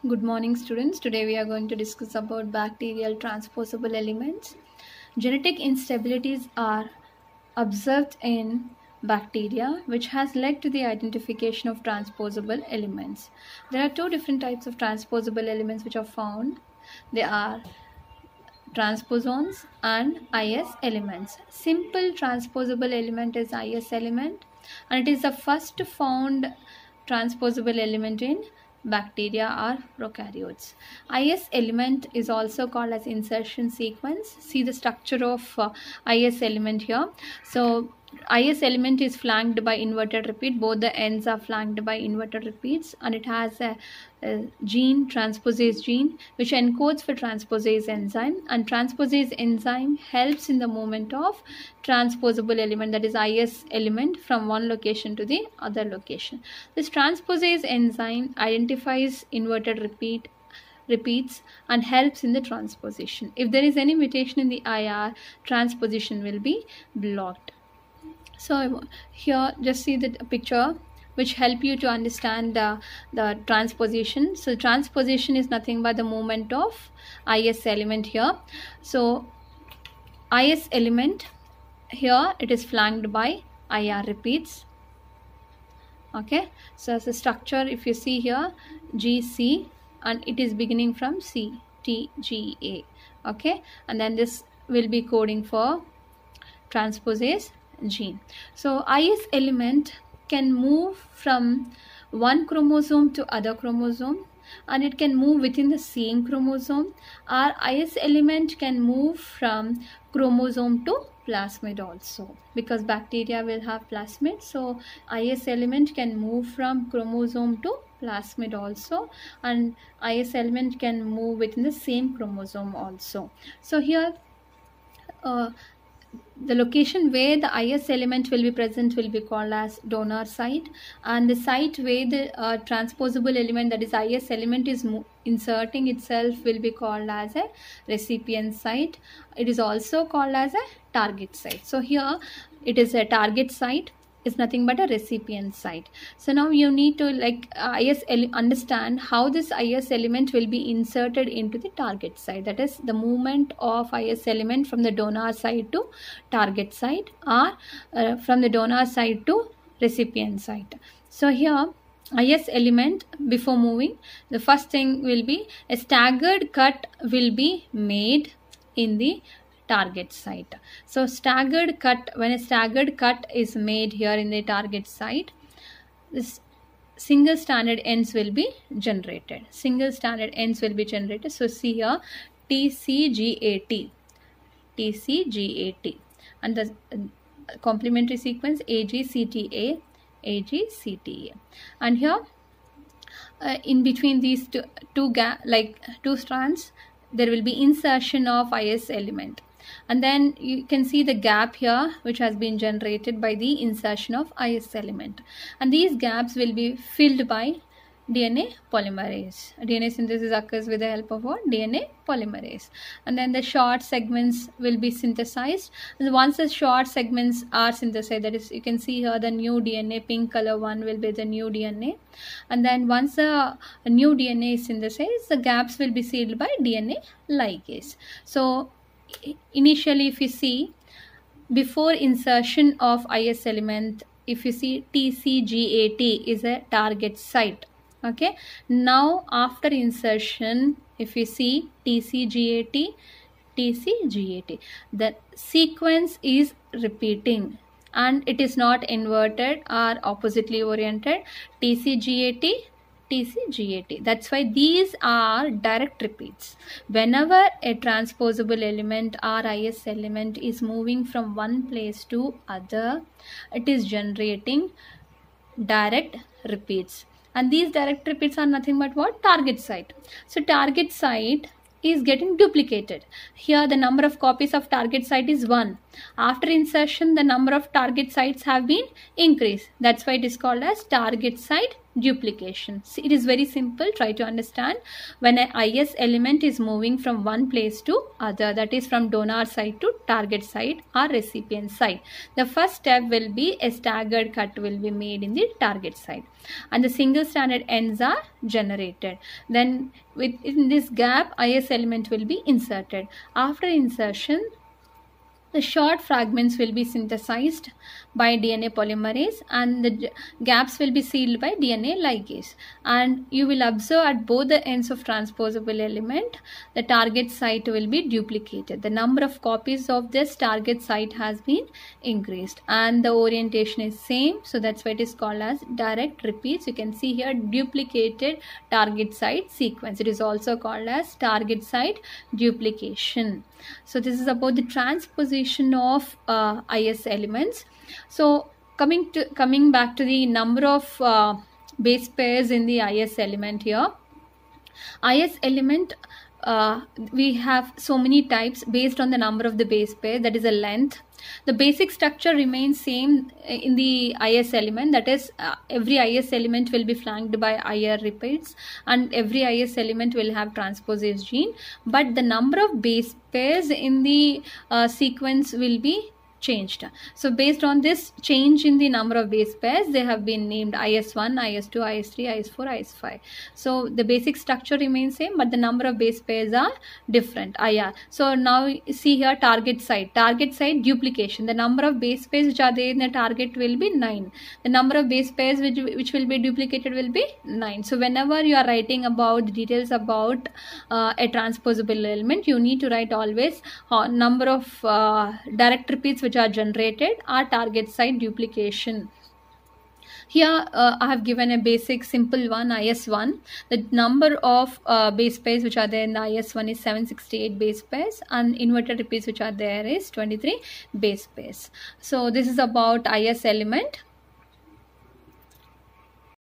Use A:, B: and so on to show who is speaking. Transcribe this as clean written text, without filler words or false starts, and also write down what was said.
A: Good morning, students. Today we are going to discuss about bacterial transposable elements. Genetic instabilities are observed in bacteria, which has led to the identification of transposable elements. There are two different types of transposable elements which are found. They are transposons and IS elements. Simple transposable element is IS element, and it is the first found transposable element in bacteria or prokaryotes. IS element is also called as insertion sequence. See the structure of IS element here. So IS element is flanked by inverted repeat. Both the ends are flanked by inverted repeats, and it has a gene, transposase gene, which encodes for transposase enzyme, and transposase enzyme helps in the movement of transposable element, that is IS element, from one location to the other location. This transposase enzyme identifies inverted repeats and helps in the transposition. If there is any mutation in the IR, transposition will be blocked. So here just see the picture which help you to understand the transposition. So transposition is nothing but the movement of IS element here. So IS element here, it is flanked by IR repeats. Okay, so as a structure, if you see here, GC, and it is beginning from C, T, G, A. Okay, and then this will be coding for transposase gene. So IS element can move from one chromosome to other chromosome, and it can move within the same chromosome. Our IS element can move from chromosome to plasmid also, because bacteria will have plasmid. So IS element can move from chromosome to plasmid also, and IS element can move within the same chromosome also. So here the location where the IS element will be present will be called as donor site, and the site where the transposable element, that is IS element, is inserting itself will be called as a recipient site. It is also called as a target site. So here it is a target site, is nothing but a recipient site. So now you need to understand how this IS element will be inserted into the target site, that is the movement of IS element from the donor site to target site, or from the donor site to recipient site. So here IS element, before moving, the first thing will be a staggered cut will be made in the target site. So staggered cut, when a staggered cut is made here in the target site, this single stranded ends will be generated. Single stranded ends will be generated. So see here, TCGAT, TCGAT, and the complementary sequence AGCTA, AGCTA, and here in between these two strands, there will be insertion of IS element, and then you can see the gap here which has been generated by the insertion of IS element, and these gaps will be filled by DNA polymerase. DNA synthesis occurs with the help of what? DNA polymerase, and then the short segments will be synthesized. And once the short segments are synthesized, that is, you can see here the new DNA, pink color one will be the new DNA, and then once the new DNA is synthesized, the gaps will be sealed by DNA ligase. So initially, if you see, before insertion of IS element, if you see TCGAT is a target site. Okay, now after insertion, if you see TCGAT, TCGAT, the sequence is repeating and it is not inverted or oppositely oriented. TCGAT, TCGAT. That's why these are direct repeats. Whenever a transposable element or IS element is moving from one place to other, it is generating direct repeats. And these direct repeats are nothing but what? Target site. So target site is getting duplicated. Here the number of copies of target site is 1. After insertion, the number of target sites have been increased. That's why it is called as target site duplication. See, it is very simple. Try to understand. When an IS element is moving from one place to other, that is from donor side to target side or recipient side, the first step will be a staggered cut will be made in the target side, and the single stranded ends are generated. Then within this gap, IS element will be inserted. After insertion, the short fragments will be synthesized by DNA polymerase, and the gaps will be sealed by DNA ligase. And you will observe at both the ends of transposable element, the target site will be duplicated. The number of copies of this target site has been increased, and the orientation is same. So that's why it is called as direct repeats. You can see here duplicated target site sequence. It is also called as target site duplication. So this is about the transposition of IS elements. So coming back to the number of base pairs in the IS element here. IS element, we have so many types based on the number of the base pair, that is a length. The basic structure remains same in the IS element, that is every IS element will be flanked by IR repeats, and every IS element will have transposase gene, but the number of base pairs in the sequence will be changed. So based on this change in the number of base pairs, they have been named IS1, IS2, IS3, IS4, IS5. So the basic structure remains same, but the number of base pairs are different, IR. So now see here target site duplication. The number of base pairs which are there in the target will be 9. The number of base pairs which will be duplicated will be 9. So whenever you are writing about the details about a transposable element, you need to write always number of direct repeats which are generated are target site duplication. Here I have given a basic simple one, IS1. The number of base pairs which are there in the IS1 is 768 base pairs, and inverted repeats which are there is 23 base pairs. So this is about IS element.